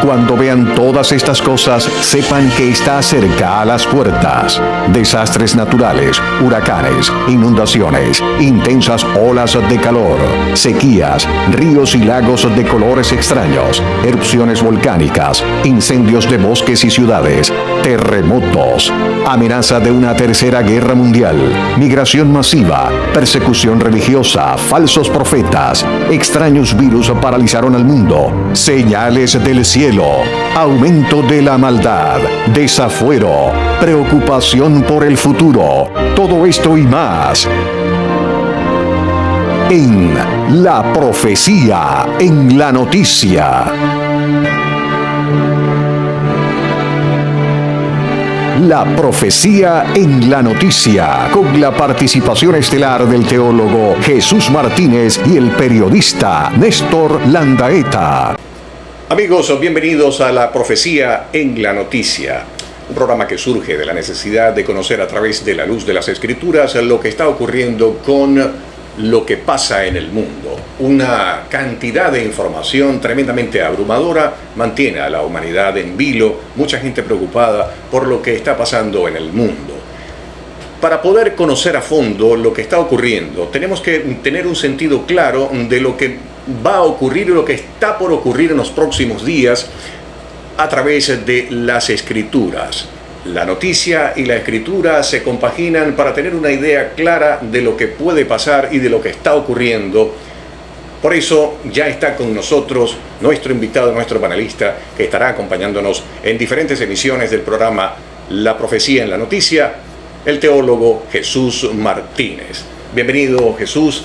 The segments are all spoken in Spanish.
Cuando vean todas estas cosas, sepan que está cerca a las puertas. Desastres naturales, huracanes, inundaciones, intensas olas de calor, sequías, ríos y lagos de colores extraños, erupciones volcánicas, incendios de bosques y ciudades, terremotos, amenaza de una tercera guerra mundial, migración masiva, persecución religiosa, falsos profetas, extraños virus paralizaron al mundo, señales del cielo, aumento de la maldad, desafuero, preocupación por el futuro, todo esto y más en La Profecía en la Noticia. La Profecía en la Noticia, con la participación estelar del teólogo Jesús Martínez y el periodista Néstor Landaeta. Amigos, bienvenidos a La Profecía en la Noticia, un programa que surge de la necesidad de conocer a través de la luz de las Escrituras lo que está ocurriendo con lo que pasa en el mundo. Una cantidad de información tremendamente abrumadora mantiene a la humanidad en vilo, mucha gente preocupada por lo que está pasando en el mundo. Para poder conocer a fondo lo que está ocurriendo, tenemos que tener un sentido claro de lo que va a ocurrir y lo que está por ocurrir en los próximos días a través de las Escrituras. La noticia y la escritura se compaginan para tener una idea clara de lo que puede pasar y de lo que está ocurriendo. Por eso ya está con nosotros nuestro invitado, nuestro panelista, que estará acompañándonos en diferentes emisiones del programa La Profecía en la Noticia, el teólogo Jesús Martínez. Bienvenido, Jesús.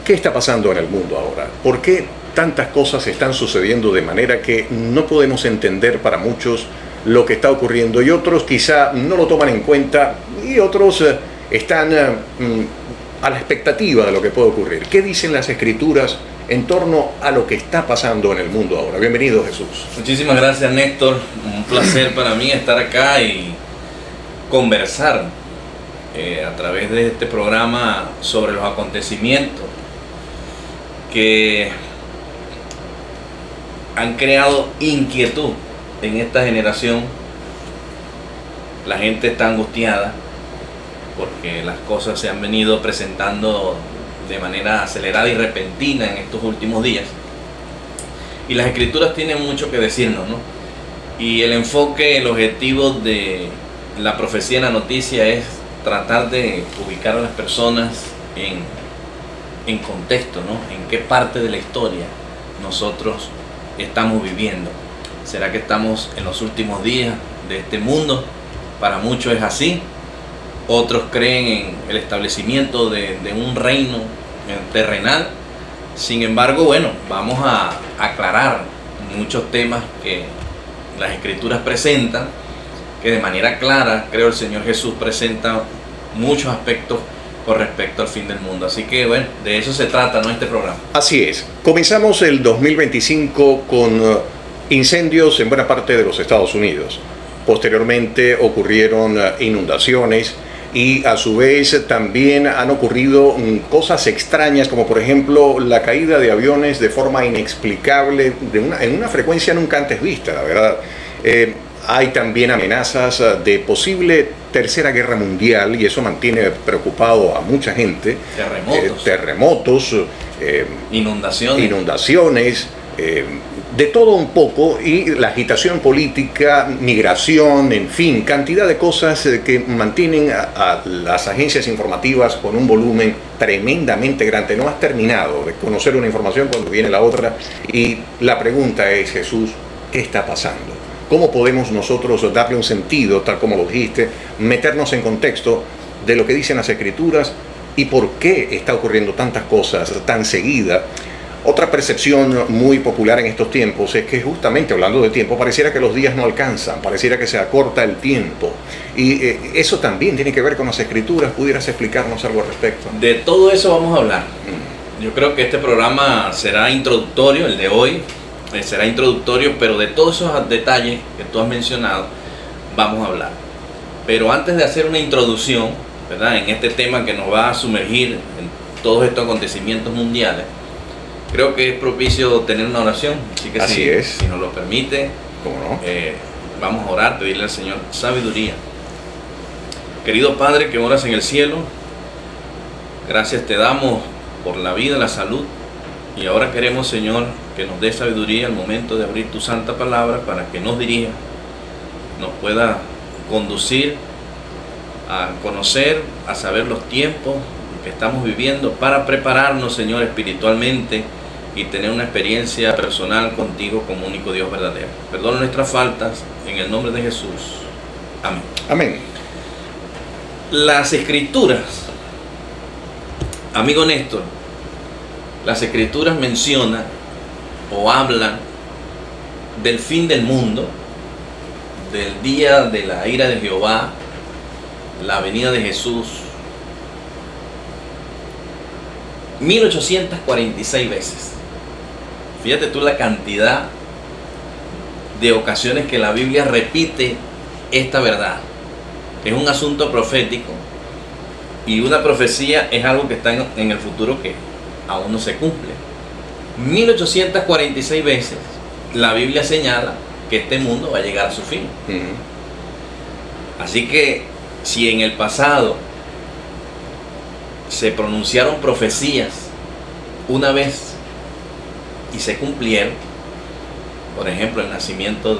¿Qué está pasando en el mundo ahora? ¿Por qué tantas cosas están sucediendo de manera que no podemos entender para muchos lo que está ocurriendo, y otros quizá no lo toman en cuenta, y otros están a la expectativa de lo que puede ocurrir? ¿Qué dicen las Escrituras en torno a lo que está pasando en el mundo ahora? Bienvenido, Jesús. Muchísimas gracias, Néstor. Un placer para mí estar acá y conversar a través de este programa sobre los acontecimientos que han creado inquietud en esta generación. La gente está angustiada porque las cosas se han venido presentando de manera acelerada y repentina en estos últimos días, y las Escrituras tienen mucho que decirnos, ¿no? Y el enfoque, el objetivo de la profecía en la noticia es tratar de ubicar a las personas en contexto, ¿no? En qué parte de la historia nosotros estamos viviendo. ¿Será que estamos en los últimos días de este mundo? Para muchos es así. Otros creen en el establecimiento de un reino terrenal. Sin embargo, bueno, vamos a aclarar muchos temas que las Escrituras presentan, que de manera clara, creo, el Señor Jesús presenta muchos aspectos con respecto al fin del mundo. Así que, bueno, de eso se trata, ¿no?, este programa. Así es. Comenzamos el 2025 con incendios en buena parte de los Estados Unidos. Posteriormente ocurrieron inundaciones y a su vez también han ocurrido cosas extrañas, como por ejemplo la caída de aviones de forma inexplicable en una frecuencia nunca antes vista, la verdad. Hay también amenazas de posible tercera guerra mundial, y eso mantiene preocupado a mucha gente. Terremotos, inundaciones, de todo un poco, y la agitación política, migración, en fin, cantidad de cosas que mantienen a las agencias informativas con un volumen tremendamente grande. No has terminado de conocer una información cuando viene la otra, y la pregunta es, Jesús, ¿qué está pasando? ¿Cómo podemos nosotros darle un sentido, tal como lo dijiste, meternos en contexto de lo que dicen las Escrituras y por qué está ocurriendo tantas cosas tan seguidas? Otra percepción muy popular en estos tiempos es que, justamente hablando de tiempo, pareciera que los días no alcanzan, pareciera que se acorta el tiempo. Y eso también tiene que ver con las Escrituras. ¿Pudieras explicarnos algo al respecto? De todo eso vamos a hablar. Yo creo que este programa será introductorio, el de hoy será introductorio, pero de todos esos detalles que tú has mencionado vamos a hablar. Pero antes de hacer una introducción, ¿verdad?, en este tema que nos va a sumergir en todos estos acontecimientos mundiales, creo que es propicio tener una oración, así que Así si, es. si nos lo permite, ¿Cómo no? vamos a orar, pedirle al Señor sabiduría. Querido Padre que moras en el cielo, gracias te damos por la vida, la salud, y ahora queremos, Señor, que nos dé sabiduría al momento de abrir tu santa palabra para que nos dirija, nos pueda conducir a conocer, a saber los tiempos que estamos viviendo para prepararnos, Señor, espiritualmente y tener una experiencia personal contigo como único Dios verdadero. Perdona nuestras faltas en el nombre de Jesús. Amén. Amén. Las escrituras, amigo Néstor, las escrituras mencionan o hablan del fin del mundo, del día de la ira de Jehová, la venida de Jesús, 1846 veces. Fíjate tú la cantidad de ocasiones que la Biblia repite esta verdad. Es un asunto profético, y una profecía es algo que está en el futuro que aún no se cumple. 1846 veces la Biblia señala que este mundo va a llegar a su fin. Así que si en el pasado se pronunciaron profecías una vez y se cumplieron, por ejemplo el nacimiento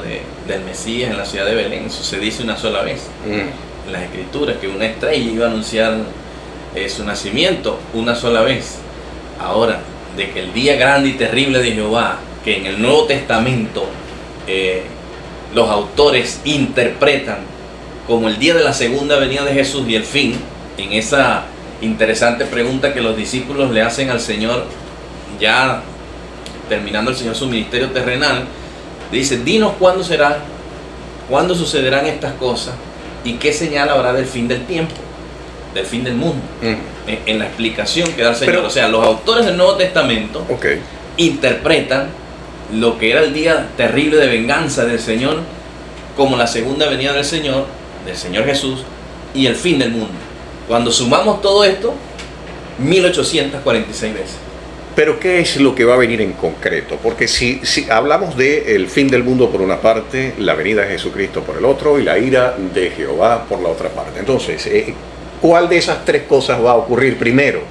del Mesías en la ciudad de Belén, eso se dice una sola vez en las escrituras, que una estrella iba a anunciar su nacimiento una sola vez. Ahora, de que el día grande y terrible de Jehová, que en el Nuevo Testamento los autores interpretan como el día de la segunda venida de Jesús y el fin, en esa interesante pregunta que los discípulos le hacen al Señor, ya terminando el Señor su ministerio terrenal, dice: dinos cuándo será, cuándo sucederán estas cosas y qué señal habrá del fin del tiempo, del fin del mundo. En la explicación que da el Señor. Pero, o sea, los autores del Nuevo Testamento interpretan lo que era el día terrible de venganza del Señor como la segunda venida del Señor Jesús, y el fin del mundo. Cuando sumamos todo esto, 1846 veces. Pero ¿qué es lo que va a venir en concreto? Porque si hablamos del fin del mundo por una parte, la venida de Jesucristo por el otro y la ira de Jehová por la otra parte. Entonces, ¿cuál de esas tres cosas va a ocurrir primero?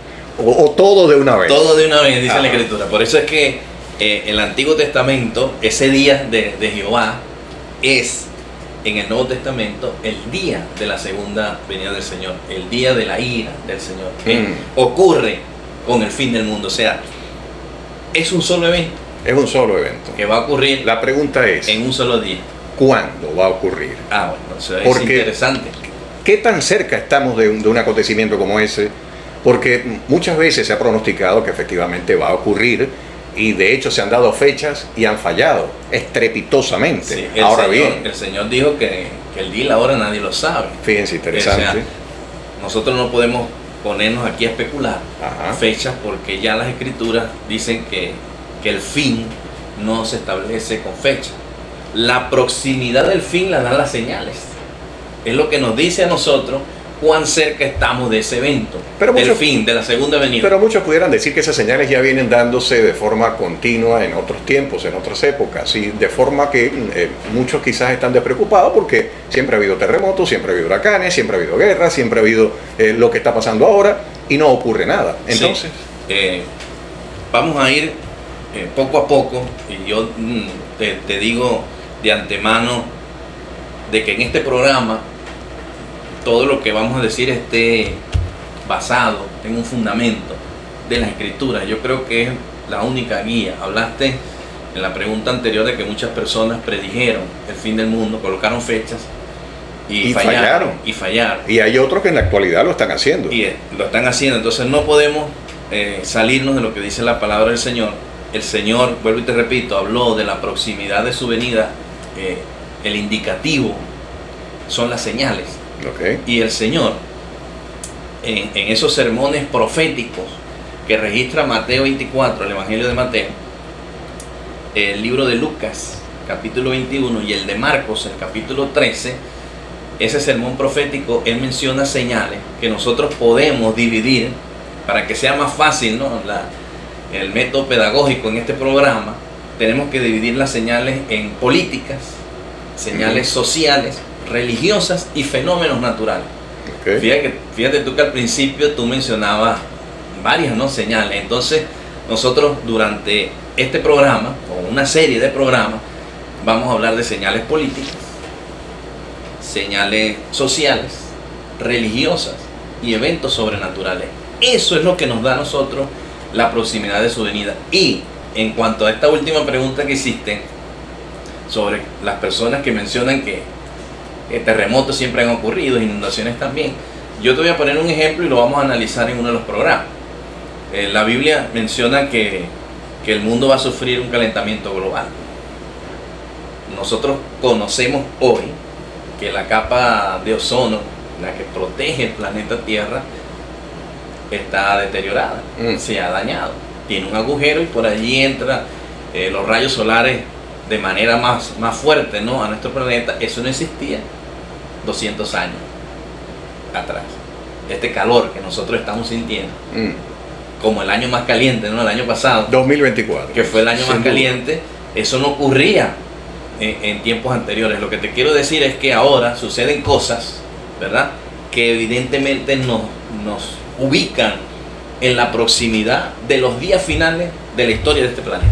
¿O todo de una vez? Todo de una vez, dice la Escritura. Por eso es que en el Antiguo Testamento, ese día de Jehová es, en el Nuevo Testamento, el día de la segunda venida del Señor, el día de la ira del Señor, que ocurre con el fin del mundo. O sea, es un solo evento. Es un solo evento. Que va a ocurrir. La pregunta es, en un solo día. ¿cuándo va a ocurrir? Bueno, eso es interesante. ¿Qué tan cerca estamos de un acontecimiento como ese? Porque muchas veces se ha pronosticado que efectivamente va a ocurrir, y de hecho se han dado fechas y han fallado estrepitosamente. Sí, Ahora bien, bien, el Señor dijo que el día y la hora nadie lo sabe. fíjense, interesante. O sea, nosotros no podemos ponernos aquí a especular fechas, porque ya las Escrituras dicen que el fin no se establece con fecha. La proximidad del fin la dan las señales. Es lo que nos dice a nosotros cuán cerca estamos de ese evento, del fin, de la segunda venida. Pero muchos pudieran decir que esas señales ya vienen dándose de forma continua en otros tiempos, en otras épocas, y de forma que muchos quizás están despreocupados, porque siempre ha habido terremotos, siempre ha habido huracanes, siempre ha habido guerras, siempre ha habido lo que está pasando ahora, y no ocurre nada. Entonces, vamos a ir poco a poco, y yo te digo de antemano de que en este programa todo lo que vamos a decir esté basado en un fundamento de las Escrituras. Yo creo que es la única guía. Hablaste en la pregunta anterior de que muchas personas predijeron el fin del mundo, colocaron fechas y fallaron. Y hay otros que en la actualidad lo están haciendo. Entonces no podemos salirnos de lo que dice la palabra del Señor. El Señor, vuelvo y te repito, habló de la proximidad de su venida. El indicativo son las señales. Y el Señor, en esos sermones proféticos que registra Mateo 24, el Evangelio de Mateo, el libro de Lucas, capítulo 21, y el de Marcos, el capítulo 13, ese sermón profético, él menciona señales que nosotros podemos dividir para que sea más fácil, ¿no?, el método pedagógico en este programa, tenemos que dividir las señales en políticas, señales sociales, religiosas y fenómenos naturales. Okay. Fíjate tú que al principio tú mencionabas varias, ¿no?, señales. Entonces nosotros durante este programa, o una serie de programas, vamos a hablar de señales políticas, señales sociales, religiosas y eventos sobrenaturales. Eso es lo que nos da a nosotros la proximidad de su venida. Y en cuanto a esta última pregunta que hiciste sobre las personas que mencionan que terremotos siempre han ocurrido, inundaciones también, yo te voy a poner un ejemplo y lo vamos a analizar en uno de los programas. La Biblia menciona que el mundo va a sufrir un calentamiento global. Nosotros conocemos hoy que la capa de ozono, la que protege el planeta Tierra, está deteriorada, se ha dañado, tiene un agujero y por allí entra los rayos solares de manera más fuerte, ¿no?, a nuestro planeta. Eso no existía 200 años atrás. Este calor que nosotros estamos sintiendo, como el año más caliente, ¿no?, el año pasado, 2024, que fue el año más caliente, eso no ocurría en tiempos anteriores. Lo que te quiero decir es que ahora suceden cosas, ¿verdad?, que evidentemente nos ubican en la proximidad de los días finales de la historia de este planeta.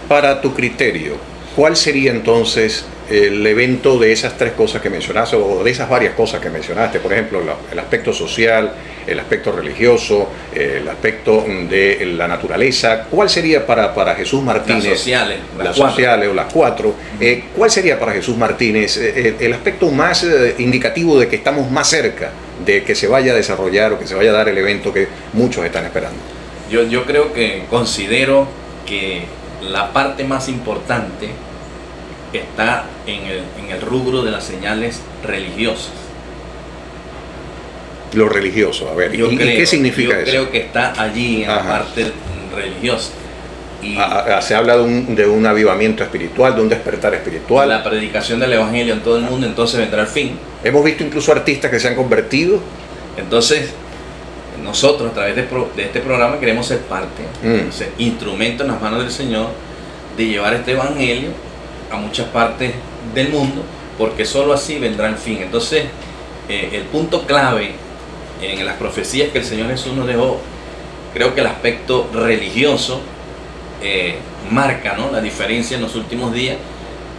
Para tu criterio, ¿cuál sería entonces el evento de esas tres cosas que mencionaste, o de esas varias cosas que mencionaste? Por ejemplo, el aspecto social, el aspecto religioso, el aspecto de la naturaleza. ¿Cuál sería para Jesús Martínez? Las sociales o las cuatro. ¿Cuál sería para Jesús Martínez el aspecto más indicativo de que estamos más cerca de que se vaya a desarrollar o que se vaya a dar el evento que muchos están esperando? Yo considero que la parte más importante está en el rubro de las señales religiosas. Lo religioso, a ver, ¿y qué significa eso? Yo creo que está allí en la parte religiosa. Y se habla de un avivamiento espiritual, de un despertar espiritual. La predicación del evangelio en todo el mundo, entonces vendrá el fin. Hemos visto incluso artistas que se han convertido. Entonces, nosotros a través de este programa queremos ser parte, ser instrumento en las manos del Señor de llevar este evangelio a muchas partes del mundo, porque solo así vendrá el fin. Entonces, el punto clave en las profecías que el Señor Jesús nos dejó, creo que el aspecto religioso marca, ¿no?, la diferencia en los últimos días,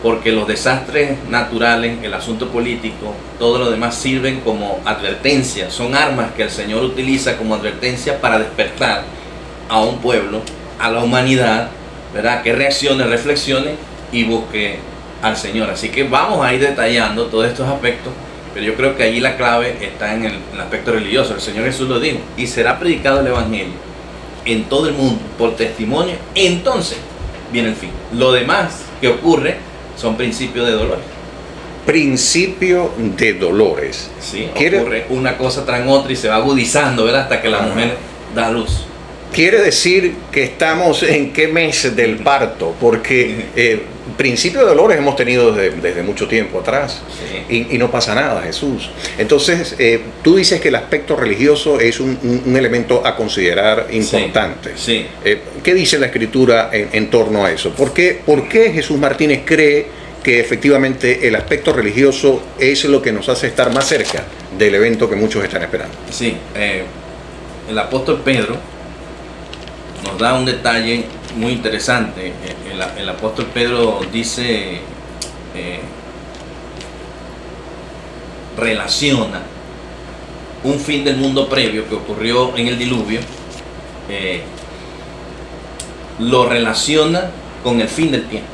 porque los desastres naturales, el asunto político, todo lo demás sirven como advertencia, son armas que el Señor utiliza como advertencia para despertar a un pueblo, a la humanidad, ¿verdad?, que reaccione, reflexione y busque al Señor. Así que vamos a ir detallando todos estos aspectos, pero yo creo que allí la clave está en el aspecto religioso. El Señor Jesús lo dijo: y será predicado el evangelio en todo el mundo por testimonio, entonces viene el fin. Lo demás que ocurre son principios de dolores. Principio de dolores. Sí, ocurre una cosa tras otra y se va agudizando, ¿verdad?, hasta que la mujer da luz. Quiere decir que estamos en qué mes del parto, porque principio de dolores hemos tenido desde mucho tiempo atrás, sí, y no pasa nada, Jesús. Entonces, tú dices que el aspecto religioso es un elemento a considerar importante. Sí, sí. ¿Qué dice la Escritura en torno a eso? ¿Por qué Jesús Martínez cree que efectivamente el aspecto religioso es lo que nos hace estar más cerca del evento que muchos están esperando? Sí, el apóstol Pedro nos da un detalle muy interesante. El apóstol Pedro dice, relaciona un fin del mundo previo que ocurrió en el diluvio, lo relaciona con el fin del tiempo.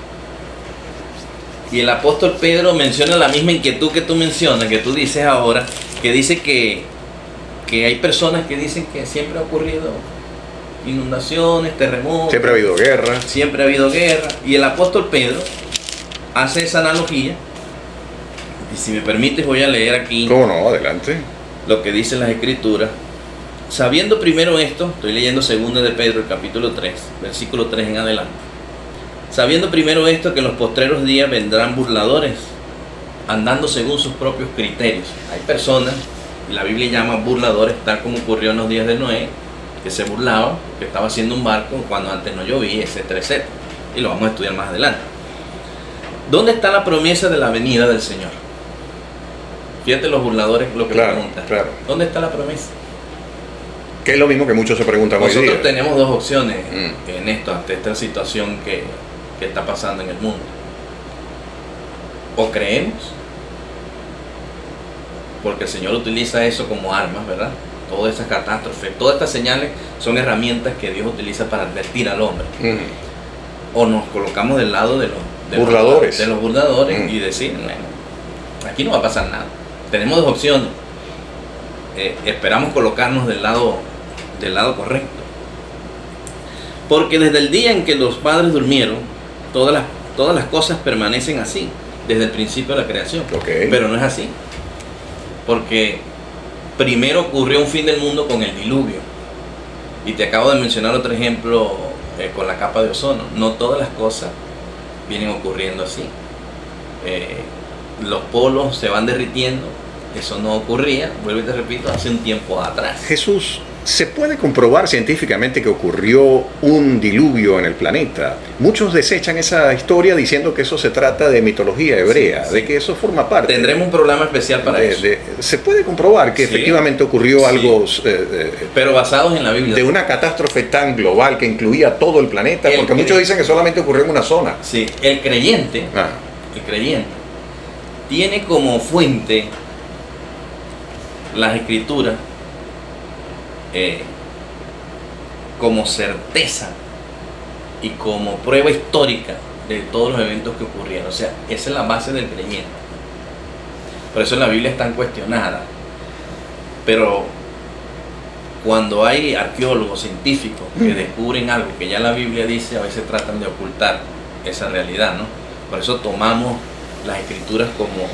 Y el apóstol Pedro menciona la misma inquietud que tú mencionas, que tú dices ahora, que dice que hay personas que dicen que siempre ha ocurrido inundaciones, terremotos. Siempre ha habido guerra. Siempre ha habido guerra. Y el apóstol Pedro hace esa analogía. Y si me permites voy a leer aquí. ¿Cómo no? Adelante. Lo que dicen las Escrituras. Sabiendo primero esto, estoy leyendo 2 de Pedro, el capítulo 3, versículo 3 en adelante. Sabiendo primero esto, que en los postreros días vendrán burladores, andando según sus propios criterios. Hay personas, y la Biblia llama burladores, tal como ocurrió en los días de Noé, que se burlaba, que estaba haciendo un barco cuando antes no llovía, etcétera, etcétera. Y lo vamos a estudiar más adelante. ¿Dónde está la promesa de la venida del Señor? Fíjate los burladores lo que preguntan. Claro. ¿Dónde está la promesa? Que es lo mismo que muchos se preguntan hoy día. Nosotros tenemos dos opciones en esto, ante esta situación que está pasando en el mundo. O creemos, porque el Señor utiliza eso como armas, ¿verdad? Todas esas catástrofes, todas estas señales son herramientas que Dios utiliza para advertir al hombre. O nos colocamos del lado de los burladores, y decir, bueno, aquí no va a pasar nada. Tenemos dos opciones. Esperamos colocarnos del lado correcto. Porque desde el día en que los padres durmieron, todas las cosas permanecen así, desde el principio de la creación. Okay. Pero no es así. Porque primero ocurrió un fin del mundo con el diluvio. Y te acabo de mencionar otro ejemplo con la capa de ozono. No todas las cosas vienen ocurriendo así. Los polos se van derritiendo. Eso no ocurría, vuelvo y te repito, hace un tiempo atrás. Jesús, ¿se puede comprobar científicamente que ocurrió un diluvio en el planeta? Muchos desechan esa historia diciendo que eso se trata de mitología hebrea, de que eso forma parte. Tendremos un programa especial para eso. ¿Se puede comprobar que efectivamente ocurrió algo pero basados en la Biblia? De una catástrofe tan global que incluía todo el planeta, porque muchos dicen que solamente ocurrió en una zona. Sí, el creyente tiene como fuente las escrituras como certeza y como prueba histórica de todos los eventos que ocurrieron. O sea, esa es la base del creyente. Por eso la Biblia es tan cuestionada. Pero cuando hay arqueólogos científicos que descubren algo que ya la Biblia dice, a veces tratan de ocultar esa realidad, ¿no? Por eso tomamos las escrituras como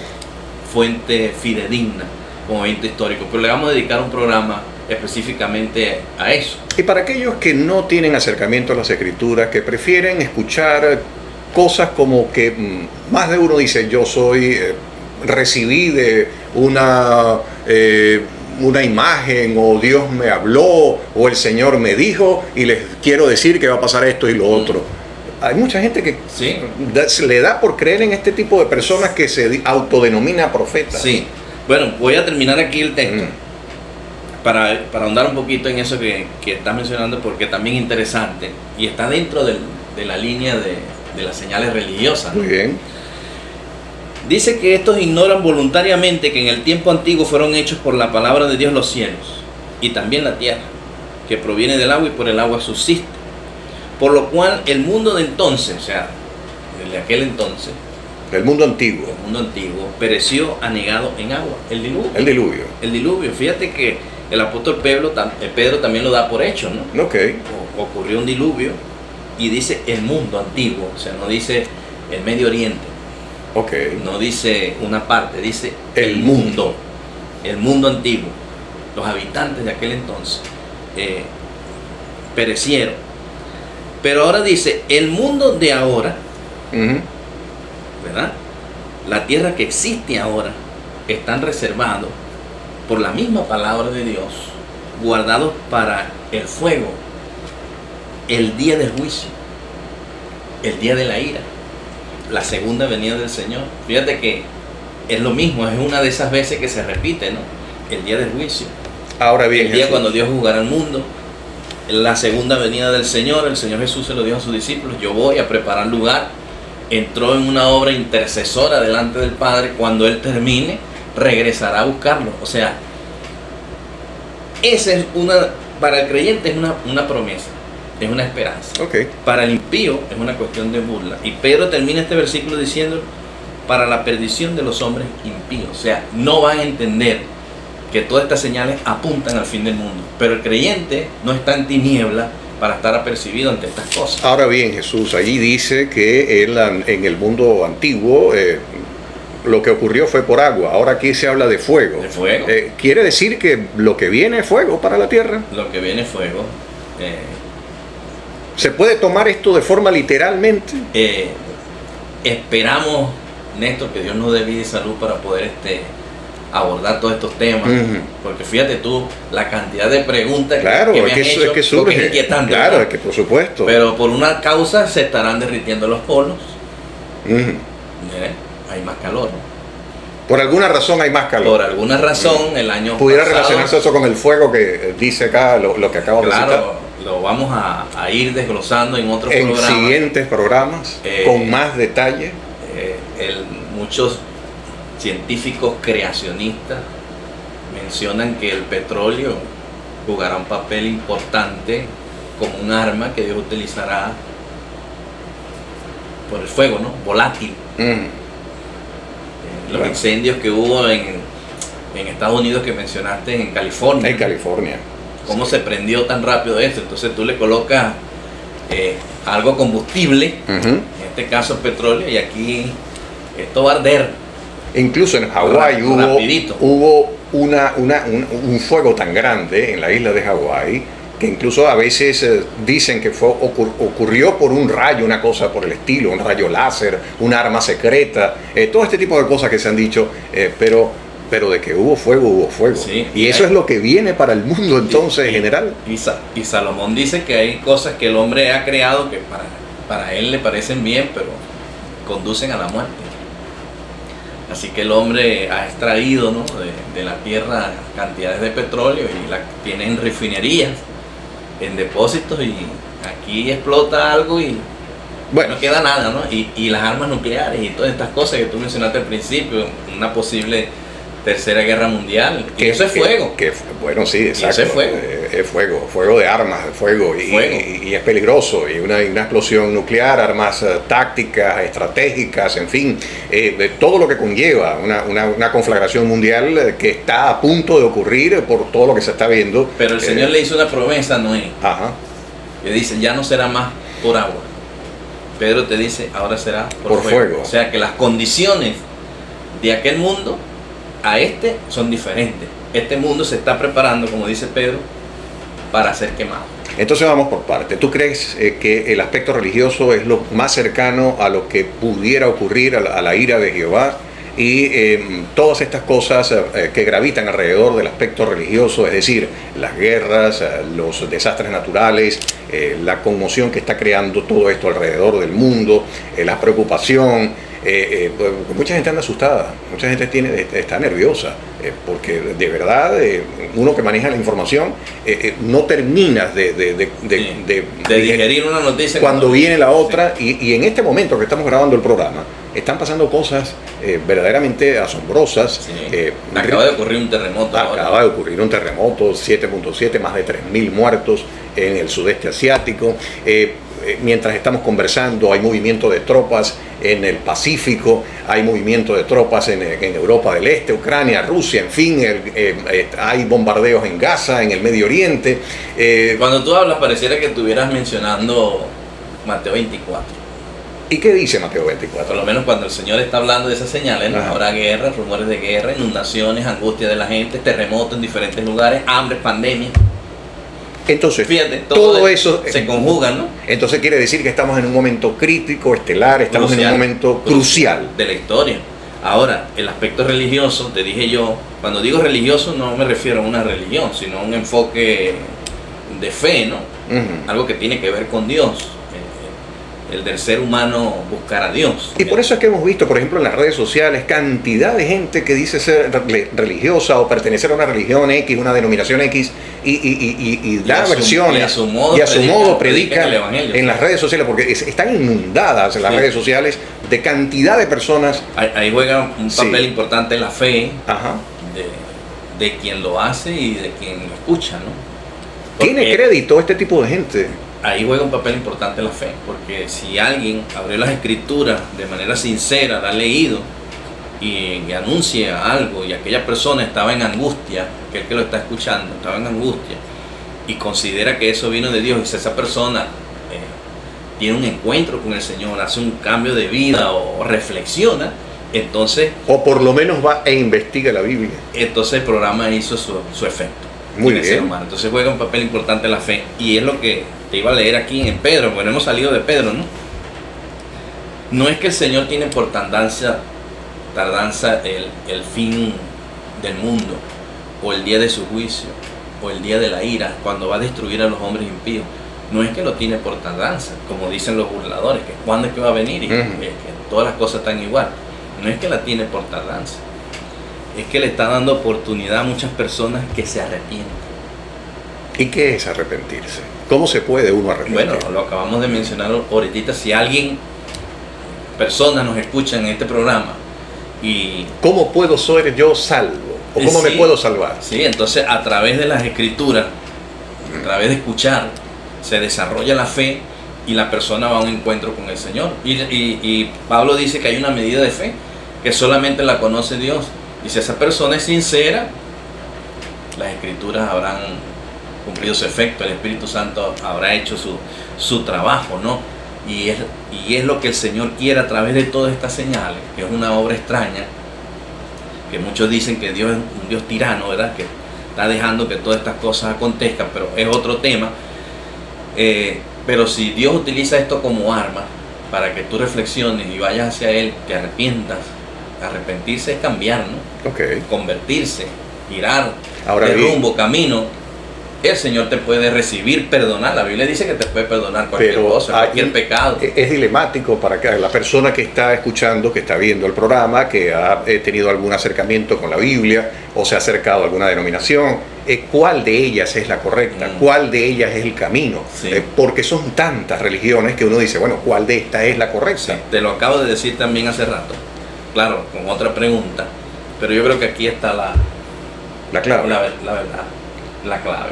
fuente fidedigna, como evento histórico, pero le vamos a dedicar un programa específicamente a eso. Y para aquellos que no tienen acercamiento a las escrituras, que prefieren escuchar cosas como que más de uno dice, yo recibí de una imagen, o Dios me habló, o el Señor me dijo, y les quiero decir que va a pasar esto y lo otro. Hay mucha gente que le da por creer en este tipo de personas que se autodenomina profetas. Sí. Bueno, voy a terminar aquí el texto para ahondar un poquito en eso que estás mencionando, porque también es interesante y está dentro de la línea de las señales religiosas, ¿no? Muy bien. Dice que estos ignoran voluntariamente que en el tiempo antiguo fueron hechos por la palabra de Dios los cielos y también la tierra, que proviene del agua y por el agua subsiste. Por lo cual el mundo de entonces, o sea, desde aquel entonces, el mundo antiguo pereció anegado en agua. El diluvio. Fíjate que el apóstol Pedro también lo da por hecho, ¿no? Okay. Ocurrió un diluvio y dice el mundo antiguo, o sea, no dice el Medio Oriente. Okay. No dice una parte, dice el mundo antiguo. Los habitantes de aquel entonces perecieron. Pero ahora dice el mundo de ahora, ¿verdad? La tierra que existe ahora están reservados por la misma palabra de Dios, guardados para el fuego, el día del juicio, el día de la ira, la segunda venida del Señor. Fíjate que es lo mismo, es una de esas veces que se repite, ¿no? El día del juicio. Ahora bien, el día cuando Dios juzgará al mundo, la segunda venida del Señor. El Señor Jesús se lo dijo a sus discípulos: yo voy a preparar lugar. Entró en una obra intercesora delante del Padre. Cuando Él termine, regresará a buscarlo. O sea, esa es para el creyente es una promesa, es una esperanza. Okay. Para el impío es una cuestión de burla. Y Pedro termina este versículo diciendo: para la perdición de los hombres impíos. O sea, no van a entender que todas estas señales apuntan al fin del mundo. Pero el creyente no está en tiniebla para estar apercibido ante estas cosas. Ahora bien, Jesús, allí dice que en el mundo antiguo lo que ocurrió fue por agua. Ahora aquí se habla de fuego. ¿De fuego? ¿Quiere decir que lo que viene es fuego para la tierra? Lo que viene es fuego. ¿Se puede tomar esto de forma literalmente? Eh, esperamos, Néstor, que Dios nos dé vida y salud para poder abordar todos estos temas, porque fíjate tú la cantidad de preguntas claro, que me han hecho, es que surge, porque es inquietante, claro, ¿verdad? es que por supuesto, Pero por una causa se estarán derritiendo los polos. Hay más calor, ¿no? Por alguna razón hay más calor. Por alguna razón el año ¿Pudiera pasado, relacionarse eso con el fuego que dice acá lo que acabo de citar? claro, lo vamos a ir desglosando en otros En programas. siguientes programas, con más detalle. Muchos científicos creacionistas mencionan que el petróleo jugará un papel importante como un arma que Dios utilizará por el fuego, ¿no? Volátil. Los Bueno. incendios que hubo en Estados Unidos que mencionaste en California. En California. ¿Cómo se prendió tan rápido esto? Entonces tú le colocas algo combustible, en este caso petróleo, y aquí esto va a arder. Incluso en Hawái Rapidito. hubo un fuego tan grande en la isla de Hawái que incluso a veces dicen que ocurrió por un rayo, una cosa por el estilo, un rayo láser, un arma secreta, todo este tipo de cosas que se han dicho, pero de que hubo fuego, Sí, y eso es lo que viene para el mundo entonces en general. Y Salomón dice que hay cosas que el hombre ha creado que para él le parecen bien, pero conducen a la muerte. Así que el hombre ha extraído, ¿no?, de la tierra cantidades de petróleo y la tiene en refinerías, en depósitos, y aquí explota algo y Bueno, no queda nada, ¿no? Y las armas nucleares y todas estas cosas que tú mencionaste al principio, una posible tercera guerra mundial, y eso es fuego. Bueno, sí, exacto. eso es fuego. Es fuego de armas, fuego. Y es peligroso. Y una explosión nuclear, armas tácticas, estratégicas, en fin, todo lo que conlleva una conflagración mundial que está a punto de ocurrir por todo lo que se está viendo. Pero el Señor le hizo una promesa a Noé, Ajá. que dice, ya no será más por agua. Pedro te dice, ahora será Por fuego. O sea que las condiciones de aquel mundo a este son diferentes. Este mundo se está preparando, como dice Pedro, para ser quemado. Entonces vamos por parte. ¿Tú crees que el aspecto religioso es lo más cercano a lo que pudiera ocurrir a la ira de Jehová? Y todas estas cosas que gravitan alrededor del aspecto religioso, es decir, las guerras, los desastres naturales, la conmoción que está creando todo esto alrededor del mundo, la preocupación, mucha gente anda asustada, mucha gente está nerviosa, porque de verdad uno que maneja la información no terminas de digerir una noticia cuando viene la otra, y en este momento que estamos grabando el programa están pasando cosas verdaderamente asombrosas. Sí. Acaba de ocurrir un terremoto. Acaba de ocurrir un terremoto, 7.7, más de 3.000 muertos en el sudeste asiático. Mientras estamos conversando hay movimiento de tropas en el Pacífico, hay movimiento de tropas en Europa del Este, Ucrania, Rusia, en fin, hay bombardeos en Gaza, en el Medio Oriente. Cuando tú hablas pareciera que estuvieras mencionando Mateo 24. ¿Y qué dice Mateo 24? Por lo menos cuando el Señor está hablando de esas señales, ¿no? Ajá. Habrá guerra, rumores de guerra, inundaciones, angustia de la gente, terremotos en diferentes lugares, hambre, pandemia. Entonces, Fíjate, todo eso se conjuga, ¿no? Entonces quiere decir que estamos en un momento crítico, estelar, estamos en un momento crucial. De la historia. Ahora, el aspecto religioso, te dije yo, cuando digo religioso no me refiero a una religión, sino a un enfoque de fe, ¿no? Algo que tiene que ver con Dios. El del ser humano buscar a Dios. Y por eso es que hemos visto, por ejemplo, en las redes sociales, cantidad de gente que dice ser religiosa o pertenecer a una religión X, una denominación X, y da versiones. Y a su modo predica el evangelio. en las redes sociales, porque están inundadas las redes sociales de cantidad de personas. Ahí juega un papel importante la fe. Ajá. De quien lo hace y de quien lo escucha, ¿no? ¿Tiene crédito este tipo de gente? Ahí juega un papel importante la fe, porque si alguien abrió las escrituras de manera sincera, la ha leído y anuncia algo, y aquella persona estaba en angustia, aquel que lo está escuchando estaba en angustia, y considera que eso vino de Dios, y si esa persona tiene un encuentro con el Señor, hace un cambio de vida o reflexiona, entonces... O por lo menos va e investiga la Biblia. Entonces el programa hizo su efecto. Muy en el ser bien. humano. Entonces juega un papel importante la fe. Y es lo que te iba a leer aquí en Pedro. Bueno, hemos salido de Pedro, ¿no? No es que el Señor tiene por tardanza el fin del mundo, o el día de su juicio, o el día de la ira, cuando va a destruir a los hombres impíos, no es que lo tiene por tardanza, como dicen los burladores, que cuándo es que va a venir y que todas las cosas están igual. No es que la tiene por tardanza, es que le está dando oportunidad a muchas personas que se arrepienten. ¿Y qué es arrepentirse? ¿Cómo se puede uno arrepentir? Bueno, lo acabamos de mencionar ahorita. Si alguien, personas nos escuchan en este programa y... ¿Cómo puedo ser yo salvo? ¿O cómo me puedo salvar? Sí, entonces a través de las escrituras, a través de escuchar, se desarrolla la fe y la persona va a un encuentro con el Señor. Y Pablo dice que hay una medida de fe que solamente la conoce Dios. Y si esa persona es sincera, las escrituras habrán cumplido su efecto, el Espíritu Santo habrá hecho su trabajo, ¿no? Y es lo que el Señor quiere a través de todas estas señales, que es una obra extraña, que muchos dicen que Dios es un Dios tirano, ¿verdad? Que está dejando que todas estas cosas acontezcan, pero es otro tema. Pero si Dios utiliza esto como arma para que tú reflexiones y vayas hacia Él, te arrepientas. Arrepentirse es cambiar, ¿no? Okay. Convertirse, girar Ahora de bien, rumbo, camino. El Señor te puede recibir, perdonar. La Biblia dice que te puede perdonar cualquier cosa, cualquier pecado. Es dilemático para que la persona que está escuchando, que está viendo el programa, que ha tenido algún acercamiento con la Biblia o se ha acercado a alguna denominación, ¿cuál de ellas es la correcta? ¿Cuál de ellas es el camino? Sí. Porque son tantas religiones que uno dice, bueno, ¿cuál de estas es la correcta? Sí, te lo acabo de decir también hace rato. Claro, con otra pregunta. Pero yo creo que aquí está La clave. la verdad, la clave.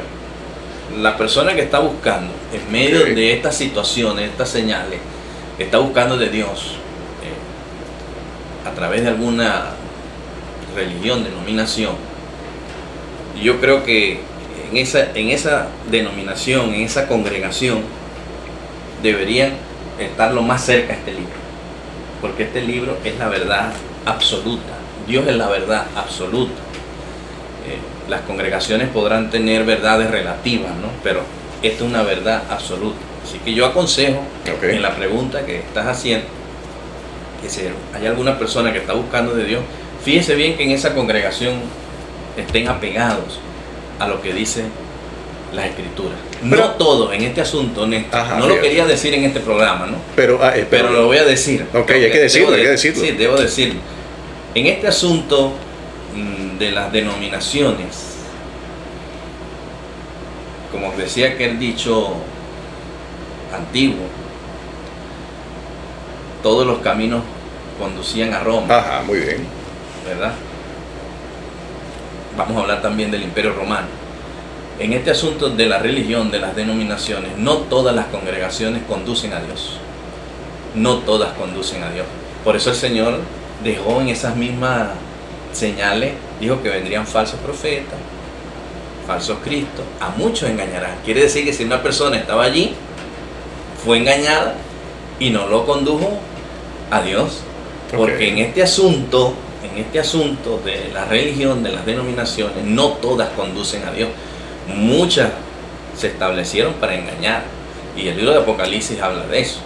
La persona que está buscando, en medio de estas situaciones, estas señales, está buscando de Dios a través de alguna religión, denominación. Y yo creo que en esa denominación, en esa congregación, deberían estar lo más cerca a este libro. Porque este libro es la verdad absoluta. Dios es la verdad absoluta. Las congregaciones podrán tener verdades relativas, ¿no? Pero esta es una verdad absoluta. Así que yo aconsejo, en la pregunta que estás haciendo, que si hay alguna persona que está buscando de Dios, fíjese bien que en esa congregación estén apegados a lo que dice las escrituras. Pero, no todo en este asunto, Néstor. Ajá, no lo quería decir en este programa, ¿no? Pero lo voy a decir. Ok, hay que decirlo, hay que decirlo. Sí, debo decirlo. En este asunto de las denominaciones, como decía aquel dicho antiguo, todos los caminos conducían a Roma. Ajá, muy bien. ¿Verdad? Vamos a hablar también del Imperio Romano. En este asunto de la religión, de las denominaciones, no todas las congregaciones conducen a Dios. No todas conducen a Dios. Por eso el Señor dejó en esas mismas señales, dijo que vendrían falsos profetas, falsos cristos, a muchos engañarán. Quiere decir que si una persona estaba allí, fue engañada y no lo condujo a Dios. Porque en este asunto de la religión, de las denominaciones, no todas conducen a Dios. Muchas se establecieron para engañar. Y el libro de Apocalipsis habla de eso.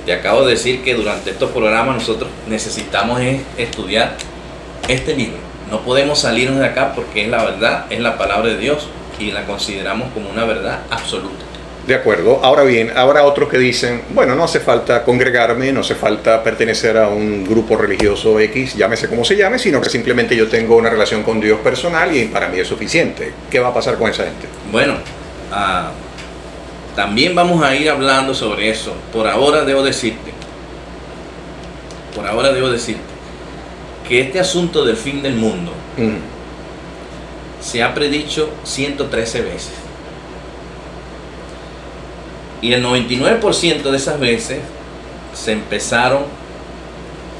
Te acabo de decir que durante estos programas nosotros necesitamos estudiar este libro. No podemos salirnos de acá porque es la verdad, es la palabra de Dios y la consideramos como una verdad absoluta. De acuerdo. Ahora bien, habrá otros que dicen, bueno, no hace falta congregarme, no hace falta pertenecer a un grupo religioso X, llámese como se llame, sino que simplemente yo tengo una relación con Dios personal y para mí es suficiente. ¿Qué va a pasar con esa gente? Bueno, también vamos a ir hablando sobre eso. Por ahora debo decirte que este asunto del fin del mundo se ha predicho 113 veces. Y el 99% de esas veces se empezaron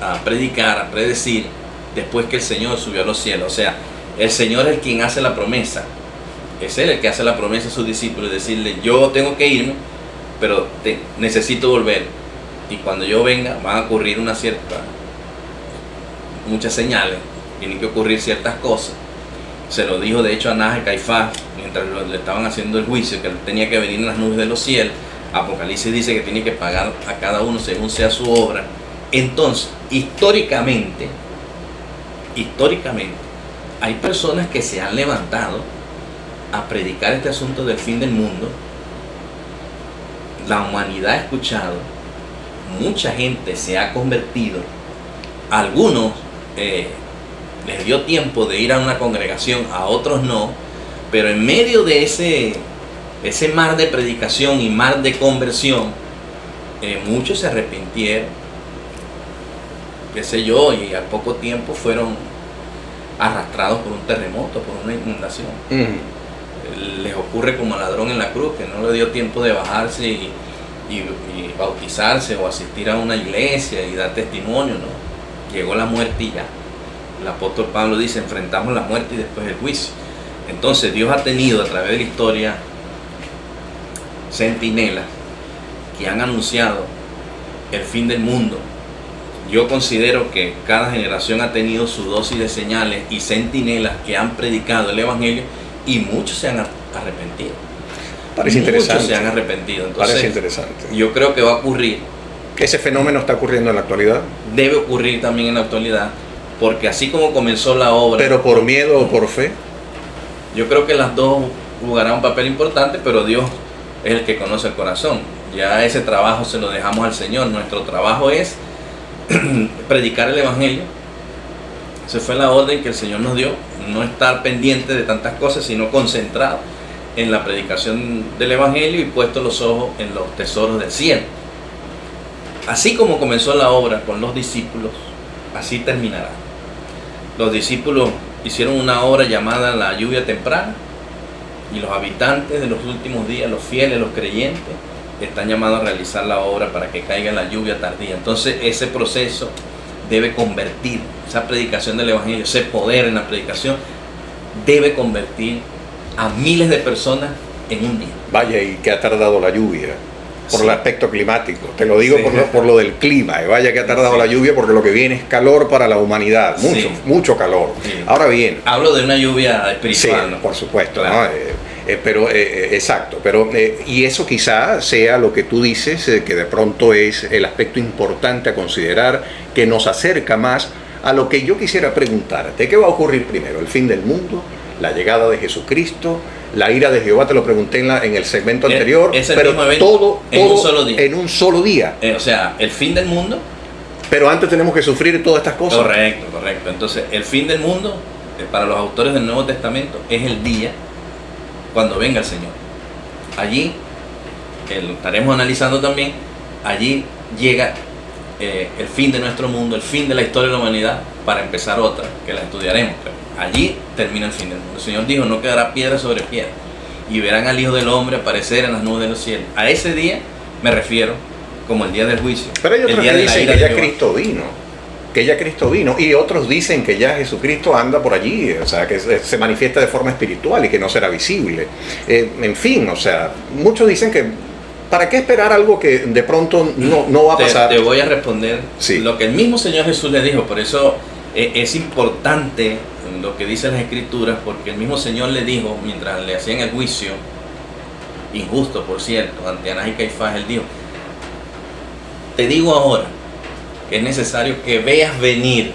a predicar, a predecir, después que el Señor subió a los cielos. O sea, el Señor es quien hace la promesa. Es Él el que hace la promesa a sus discípulos, decirle, yo tengo que irme, pero necesito volver. Y cuando yo venga, van a ocurrir muchas señales, tienen que ocurrir ciertas cosas. Se lo dijo de hecho a Anás y Caifás, mientras le estaban haciendo el juicio, que él tenía que venir en las nubes de los cielos. Apocalipsis dice que tiene que pagar a cada uno según sea su obra. Entonces, históricamente, hay personas que se han levantado a predicar este asunto del fin del mundo. La humanidad ha escuchado, mucha gente se ha convertido, algunos les dio tiempo de ir a una congregación, a otros no, pero en medio de ese mar de predicación y mar de conversión, muchos se arrepintieron, qué sé yo, y al poco tiempo fueron arrastrados por un terremoto, por una inundación. Les ocurre como al ladrón en la cruz, que no le dio tiempo de bajarse y bautizarse o asistir a una iglesia y dar testimonio, ¿no? Llegó la muerte y ya. El apóstol Pablo dice, enfrentamos la muerte y después el juicio. Entonces Dios ha tenido a través de la historia centinelas que han anunciado el fin del mundo. Yo considero que cada generación ha tenido su dosis de señales y centinelas que han predicado el evangelio, y muchos se han arrepentido. Parece interesante. Muchos se han arrepentido. Entonces, parece interesante. Yo creo que va a ocurrir. ¿Ese fenómeno está ocurriendo en la actualidad? Debe ocurrir también en la actualidad, porque así como comenzó la obra... ¿Pero por miedo o por fe? Yo creo que las dos jugarán un papel importante, pero Dios es el que conoce el corazón. Ya ese trabajo se lo dejamos al Señor. Nuestro trabajo es predicar el evangelio. Esa fue la orden que el Señor nos dio, no estar pendiente de tantas cosas, sino concentrado en la predicación del evangelio y puesto los ojos en los tesoros del cielo. Así como comenzó la obra con los discípulos, así terminará. Los discípulos hicieron una obra llamada la lluvia temprana, y los habitantes de los últimos días, los fieles, los creyentes, están llamados a realizar la obra para que caiga la lluvia tardía. Entonces ese proceso debe convertir, esa predicación del evangelio, ese poder en la predicación, debe convertir a miles de personas en un día. Vaya, y que ha tardado la lluvia por Sí. el aspecto climático. Te lo digo Sí. por lo del clima. Vaya que ha tardado Sí. la lluvia, porque lo que viene es calor para la humanidad. Mucho, Sí. mucho calor. Sí. Ahora bien, Hablo de una lluvia sí, espiritual, ¿no? por supuesto, Claro. ¿no? Exacto, pero y eso quizá sea lo que tú dices, que de pronto es el aspecto importante a considerar, que nos acerca más a lo que yo quisiera preguntarte. ¿Qué va a ocurrir primero? ¿El fin del mundo? ¿La llegada de Jesucristo? ¿La ira de Jehová? Te lo pregunté en el segmento anterior, Es el pero mismo evento todo en un solo día. en un solo día. O sea, el fin del mundo. Pero antes tenemos que sufrir todas estas cosas. Correcto, correcto. Entonces, el fin del mundo, para los autores del Nuevo Testamento, es el día cuando venga el Señor. Allí, lo estaremos analizando también, allí llega el fin de nuestro mundo, el fin de la historia de la humanidad, para empezar otra, que la estudiaremos. Pero allí termina el fin del mundo. El Señor dijo, no quedará piedra sobre piedra, y verán al Hijo del Hombre aparecer en las nubes de los cielos. A ese día me refiero como el día del juicio. Pero hay otros el día que de la dicen ira que de ya Jehová. Cristo vino, y otros dicen que ya Jesucristo anda por allí, o sea, que se manifiesta de forma espiritual y que no será visible. En fin, o sea, muchos dicen que ¿para qué esperar algo que de pronto no va a pasar? Te voy a responder Sí. lo que el mismo Señor Jesús le dijo. Por eso es importante lo que dicen las Escrituras, porque el mismo Señor le dijo, mientras le hacían el juicio, injusto por cierto, ante Anás y Caifás, él dijo, te digo ahora que es necesario que veas venir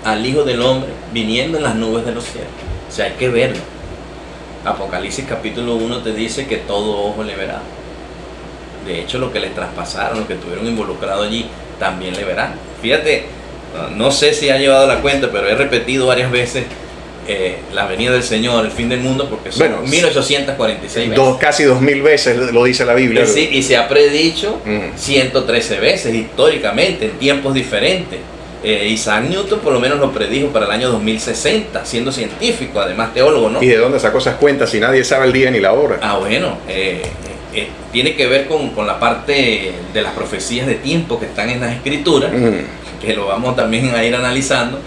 al Hijo del Hombre viniendo en las nubes de los cielos. O sea, hay que verlo. Apocalipsis capítulo 1 te dice que todo ojo le verá. De hecho, lo que les traspasaron, los que estuvieron involucrados allí, también le verán. Fíjate, no sé si ha llevado la cuenta, pero he repetido varias veces la venida del Señor, el fin del mundo, porque son 1846 veces. Casi 2000 veces lo dice la Biblia. Sí, y se ha predicho Mm. 113 veces históricamente, en tiempos diferentes. Isaac Newton por lo menos lo predijo para el año 2060, siendo científico, además teólogo, ¿no? ¿Y de dónde sacó esas cuentas si nadie sabe el día ni la hora? Ah, bueno, tiene que ver con la parte de las profecías de tiempo que están en las Escrituras, que lo vamos también a ir analizando,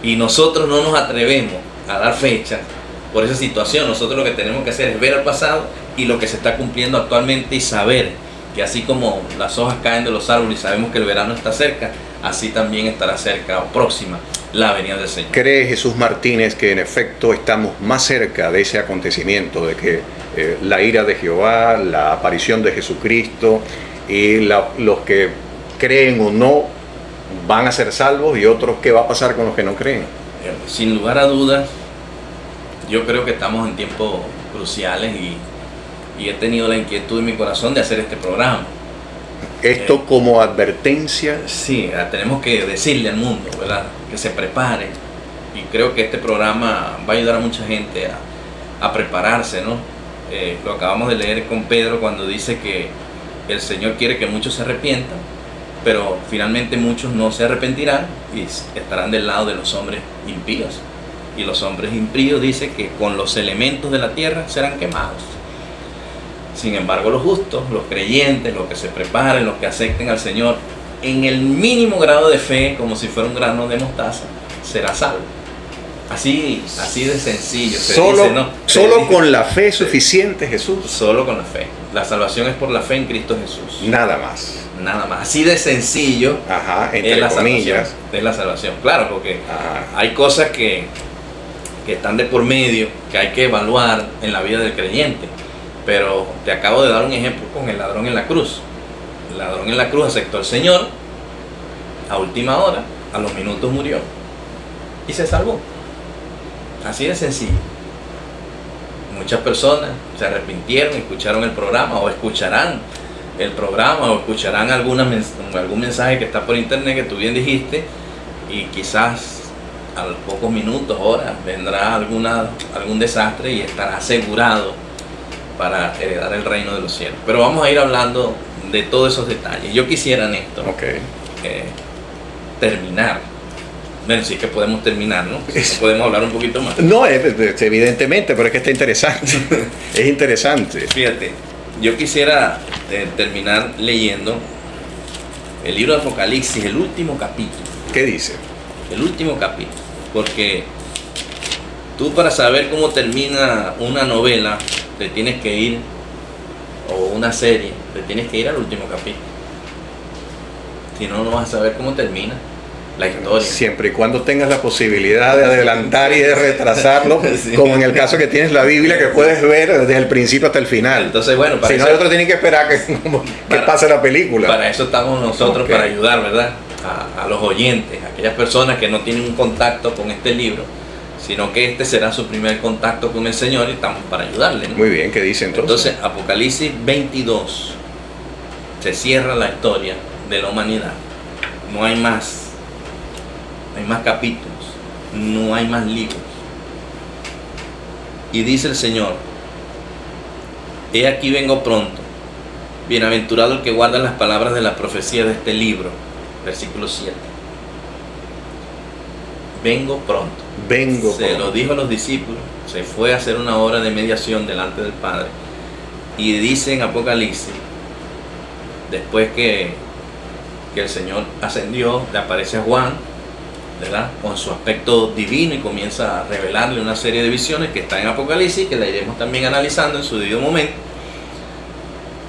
y nosotros no nos atrevemos a dar fechas por esa situación. Nosotros lo que tenemos que hacer es ver el pasado y lo que se está cumpliendo actualmente, y saber que así como las hojas caen de los árboles y sabemos que el verano está cerca, así también estará cerca o próxima la venida del Señor. ¿Cree Jesús Martínez que en efecto estamos más cerca de ese acontecimiento, de que la ira de Jehová, la aparición de Jesucristo, y los que creen o no van a ser salvos, y otros qué va a pasar con los que no creen? sin lugar a dudas, yo creo que estamos en tiempos cruciales y he tenido la inquietud en mi corazón de hacer este programa. Esto como advertencia. Sí, tenemos que decirle al mundo, ¿verdad?, que se prepare, y creo que este programa va a ayudar a mucha gente a prepararse, ¿no? Lo acabamos de leer con Pedro cuando dice que el Señor quiere que muchos se arrepientan, pero finalmente muchos no se arrepentirán y estarán del lado de los hombres impíos. Y los hombres impíos dice que con los elementos de la tierra serán quemados. Sin embargo, los justos, los creyentes, los que se preparen, los que acepten al Señor en el mínimo grado de fe, como si fuera un grano de mostaza, será salvo. Así de sencillo. Solo con la fe suficiente, Jesús. Solo con la fe. La salvación es por la fe en Cristo Jesús. Nada más. Nada más. Así de sencillo. Entre comillas. Es la salvación. Claro, porque hay cosas que están de por medio, que hay que evaluar en la vida del creyente. Pero te acabo de dar un ejemplo con el ladrón en la cruz. El ladrón en la cruz aceptó al Señor a última hora, a los minutos murió y se salvó. Así de sencillo. Muchas personas se arrepintieron, escucharon el programa o escucharán el programa o escucharán algún mensaje que está por internet que tú bien dijiste, y quizás a los pocos minutos, horas, vendrá algún desastre y estará asegurado para heredar el reino de los cielos. Pero vamos a ir hablando de todos esos detalles. Yo quisiera, Néstor, terminar. Bueno, sí que podemos terminar, ¿no? Podemos hablar un poquito más. No, evidentemente, pero es que está interesante. Es interesante. Fíjate, yo quisiera terminar leyendo el libro de Apocalipsis, el último capítulo. ¿Qué dice? El último capítulo. Porque tú, para saber cómo termina una novela, te tienes que ir, o una serie, te tienes que ir al último capítulo. Si no, no vas a saber cómo termina la historia. Siempre y cuando tengas la posibilidad de adelantar y de retrasarlo, sí, como en el caso que tienes la Biblia, que puedes ver desde el principio hasta el final. Entonces, bueno, si no, otro tiene que esperar que pase la película. Para eso estamos nosotros, para ayudar, ¿verdad?, a los oyentes, a aquellas personas que no tienen un contacto con este libro, sino que este será su primer contacto con el Señor, y estamos para ayudarle, ¿no? Muy bien, ¿qué dice entonces? Entonces, Apocalipsis 22 se cierra la historia de la humanidad. No hay más capítulos, no hay más libros. Y dice el Señor: he aquí vengo pronto, bienaventurado el que guarda las palabras de la profecía de este libro. Versículo 7. Vengo pronto. Se lo dijo a los discípulos, se fue a hacer una obra de mediación delante del Padre. Y dice en Apocalipsis, después que el Señor ascendió, le aparece a Juan, ¿verdad?, con su aspecto divino, y comienza a revelarle una serie de visiones que está en Apocalipsis, que la iremos también analizando en su debido momento.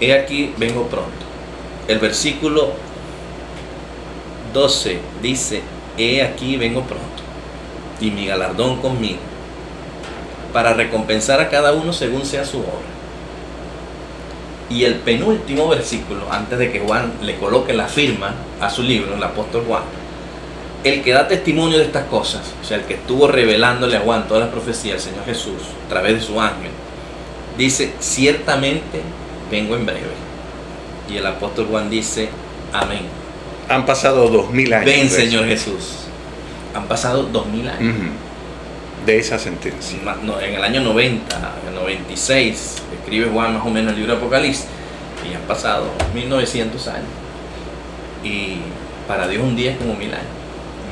He aquí vengo pronto. El versículo 12 dice: he aquí vengo pronto, y mi galardón conmigo, para recompensar a cada uno según sea su obra. Y el penúltimo versículo, antes de que Juan le coloque la firma a su libro, el apóstol Juan, el que da testimonio de estas cosas, o sea, el que estuvo revelándole a Juan todas las profecías, el Señor Jesús, a través de su ángel, dice: ciertamente vengo en breve. Y el apóstol Juan dice: amén. Han pasado 2000 años. Ven, Señor Jesús. Han pasado 2000 años. De esa sentencia. En el año 90, en el 96, escribe Juan más o menos el libro de Apocalipsis, y han pasado 1900 años. Y para Dios un día es como 1000 años.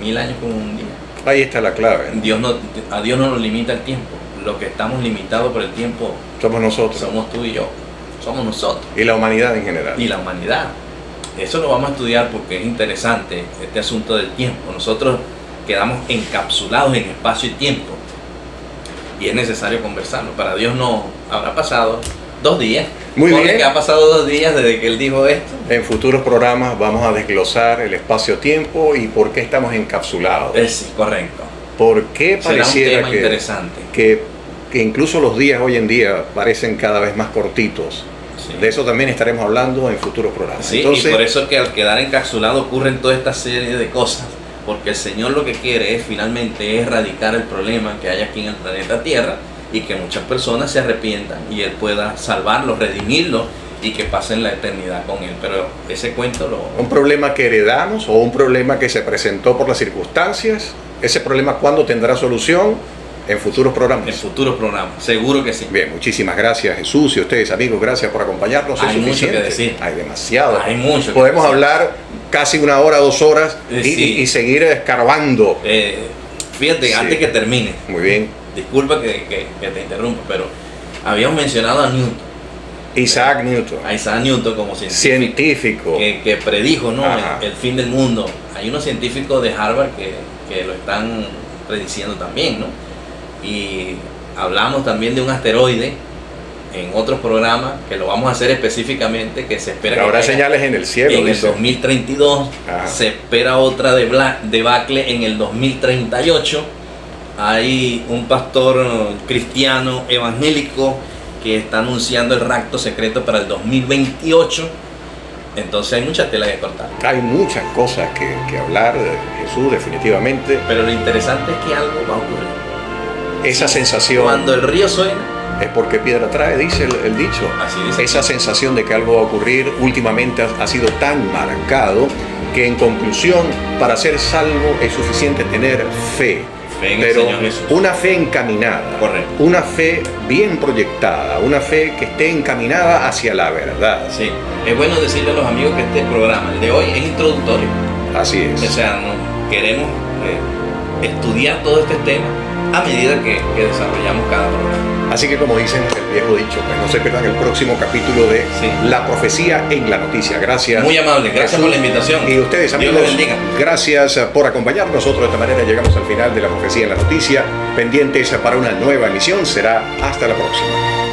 1000 años como un día. Ahí está la clave. A Dios no nos limita el tiempo. Lo que estamos limitados por el tiempo somos nosotros. Somos tú y yo. Somos nosotros. Y la humanidad en general. Y la humanidad. Eso lo vamos a estudiar porque es interesante este asunto del tiempo. Nosotros quedamos encapsulados en espacio y tiempo, y es necesario conversarlo. Para Dios no habrá pasado 2 días. Muy bien. Que ha pasado 2 días desde que Él dijo esto. En futuros programas vamos a desglosar el espacio-tiempo y por qué estamos encapsulados. Sí, correcto. ¿Por qué pareciera un tema interesante. Que incluso los días hoy en día parecen cada vez más cortitos? Sí. De eso también estaremos hablando en futuros programas. Sí, entonces, y por eso es que al quedar encapsulado ocurren toda esta serie de cosas, porque el Señor lo que quiere es finalmente erradicar el problema que hay aquí en el planeta Tierra y que muchas personas se arrepientan y Él pueda salvarlos, redimirlos y que pasen la eternidad con Él. Pero ese cuento ¿Un problema que heredamos o un problema que se presentó por las circunstancias? ¿Ese problema cuándo tendrá solución? En futuros programas. En futuros programas, seguro que sí. Bien, muchísimas gracias, Jesús, y ustedes, amigos, gracias por acompañarnos. Hay es mucho suficiente. que decir. Hay demasiado. Hay mucho que Podemos decir. hablar casi 1 hora, 2 horas Sí. y seguir escarbando. Fíjate, Sí. antes que termine, Muy bien. disculpa que te interrumpa, pero habíamos mencionado a Newton, Isaac Newton, a Isaac Newton como científico, científico. que predijo, ¿no?, Ajá. el fin del mundo. Hay unos científicos de Harvard que lo están prediciendo también, ¿no? Y hablamos también de un asteroide en otros programas, que lo vamos a hacer específicamente, que se espera Habrá que caiga señales en el cielo. en el dice. 2032. Ajá. Se espera otra debacle en el 2038. Hay un pastor cristiano evangélico que está anunciando el rapto secreto para el 2028. Entonces hay mucha tela que cortar. Hay muchas cosas que hablar, Jesús, definitivamente. Pero lo interesante es que algo va a ocurrir. Esa sensación Cuando el río suena, es porque piedra trae, dice el dicho. así dice. Esa sensación de que algo va a ocurrir últimamente ha sido tan marcado que, en conclusión, para ser salvo es suficiente tener fe. Fe en el Pero Señor Jesús. una fe encaminada, Correcto. una fe bien proyectada, una fe que esté encaminada hacia la verdad. Sí, es bueno decirle a los amigos que este programa, el de hoy, es introductorio. Así O es. sea, queremos estudiar todo este tema a medida que desarrollamos cada programa. Así que, como dicen el viejo dicho, pues no se pierdan el próximo capítulo de Sí. La Profecía en la Noticia. Gracias. Muy amable, gracias Jesús. por la invitación. Y ustedes, Dios amigos, les bendiga. gracias por acompañarnos. Nosotros de esta manera llegamos al final de La Profecía en la Noticia. Pendientes para una nueva emisión. Será hasta la próxima.